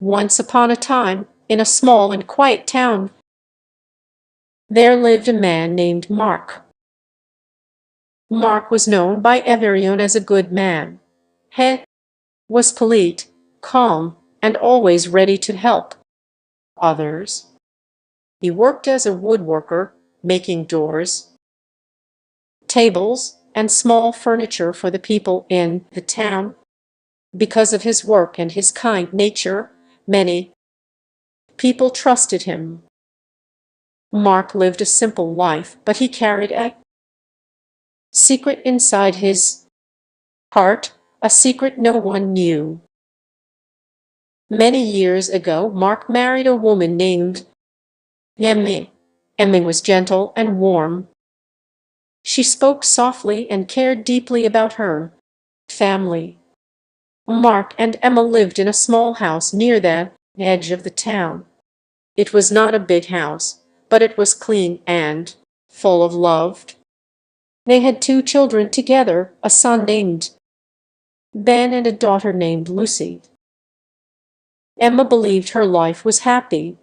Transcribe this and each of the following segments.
Once upon a time, in a small and quiet town, there lived a man named Mark. Mark was known by everyone as a good man. He was polite, calm, and always ready to help others. He worked as a woodworker, making doors, tables, and small furniture for the people in the town. Because of his work and his kind nature, many people trusted him. Mark lived a simple life, but he carried a secret inside his heart, a secret no one knew. Many years ago, Mark married a woman named Emmy. Emmy was gentle and warm. She spoke softly and cared deeply about her family. Mark and Emma lived in a small house near the edge of the town. It was not a big house, but it was clean and full of love. They had two children together, a son named Ben and a daughter named Lucy. Emma believed her life was happy.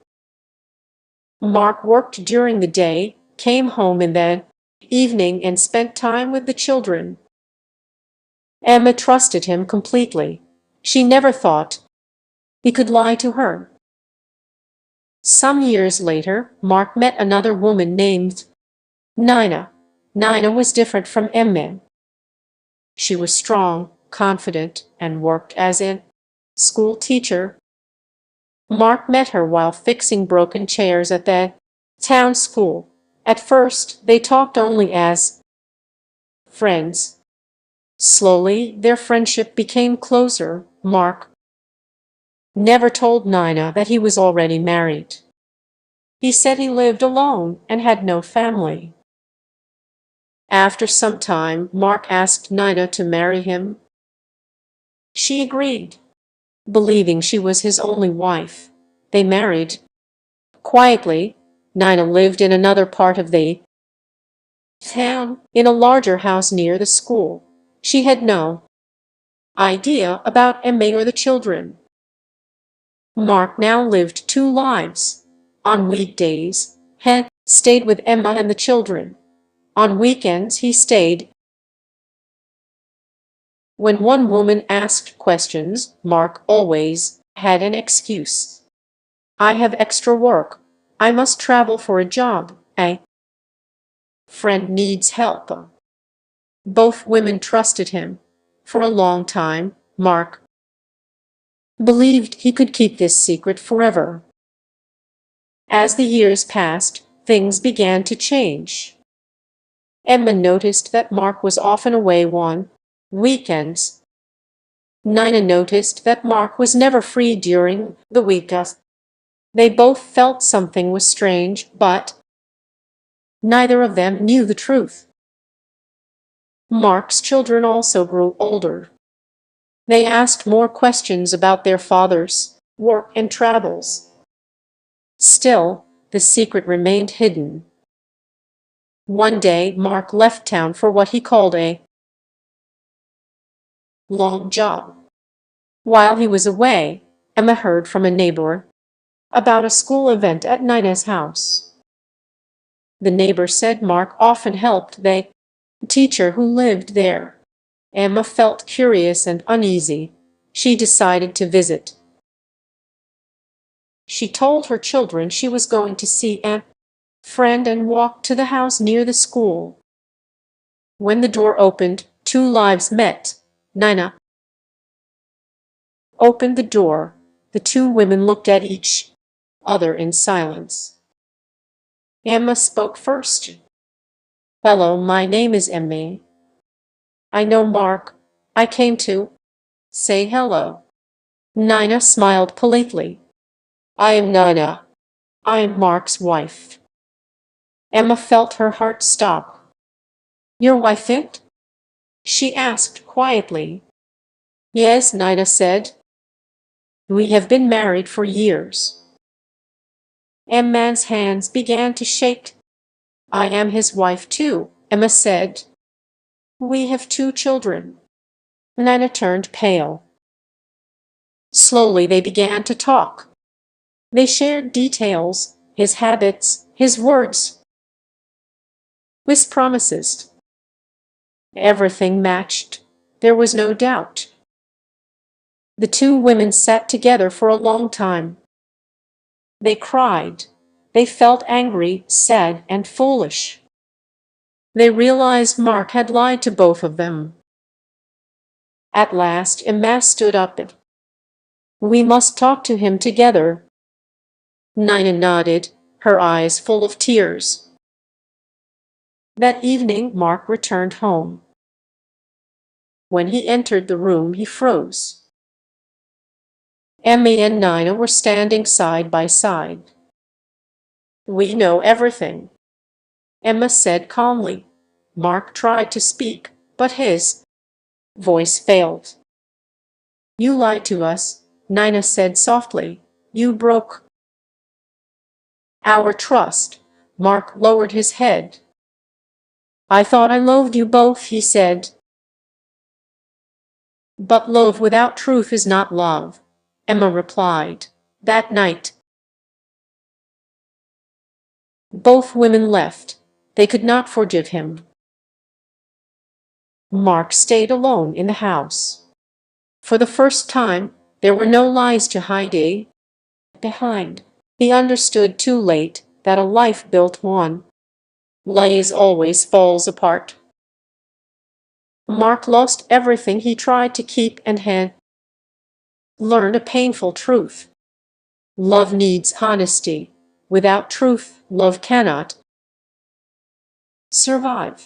Mark worked during the day, came home in the evening, and spent time with the children. Emma trusted him completely. She never thought he could lie to her. Some years later, Mark met another woman named Nina. Nina was different from Emma. She was strong, confident, and worked as a school teacher. Mark met her while fixing broken chairs at the town school. At first, they talked only as friends. Slowly, their friendship became closer. Mark never told Nina that he was already married. He said he lived alone and had no family. After some time, Mark asked Nina to marry him. She agreed, believing she was his only wife. They married quietly. Nina lived in another part of the town, in a larger house near the school. She had no idea about Emma or the children. Mark now lived two lives. On weekdays, he stayed with Emma and the children. On weekends, he stayed. When one woman asked questions, Mark always had an excuse. I have extra work. I must travel for a job. A friend needs help. Both women trusted him. For a long time, Mark believed he could keep this secret forever. As the years passed, things began to change. Emma noticed that Mark was often away on weekends. Nina noticed that Mark was never free during the weekends. They both felt something was strange, but neither of them knew the truth. Mark's children also grew older. They asked more questions about their father's work and travels. Still, the secret remained hidden. One day, Mark left town for what he called a long job. While he was away, Emma heard from a neighbor about a school event at Nina's house. The neighbor said Mark often helped the teacher who lived there. Emma felt curious and uneasy. She decided to visit. She told her children she was going to see a friend and walked to the house near the school. When the door opened, two lives met. Nina opened the door. The two women looked at each other in silence. Emma spoke first. Hello, my name is Emma. I know Mark. I came to say hello. Nina smiled politely. I am Nina. I am Mark's wife. Emma felt her heart stop. Your wife it? She asked quietly. Yes, Nina said. We have been married for years. Emma's hands began to shake. I am his wife too, Emma said. We have two children. Nina turned pale. Slowly they began to talk. They shared details, his habits, his words, his promises. Everything matched. There was no doubt. The two women sat together for a long time. They cried. They felt angry, sad, and foolish. They realized Mark had lied to both of them. At last Emma stood up. We must talk to him together. Nina nodded, her eyes full of tears. That evening Mark returned home. When he entered the room he froze. Emmy and Nina were standing side by side. We know everything, Emma said calmly. Mark tried to speak, but his voice failed. You lied to us, Nina said softly. You broke our trust. Mark lowered his head. I thought I loved you both, he said. But love without truth is not love, Emma replied. That night, both women left. They could not forgive him. Mark stayed alone in the house. For the first time, there were no lies to hide behind. He understood too late that a life built on lies always falls apart. Mark lost everything he tried to keep and had learned a painful truth. Love needs honesty. Without truth, love cannot survive.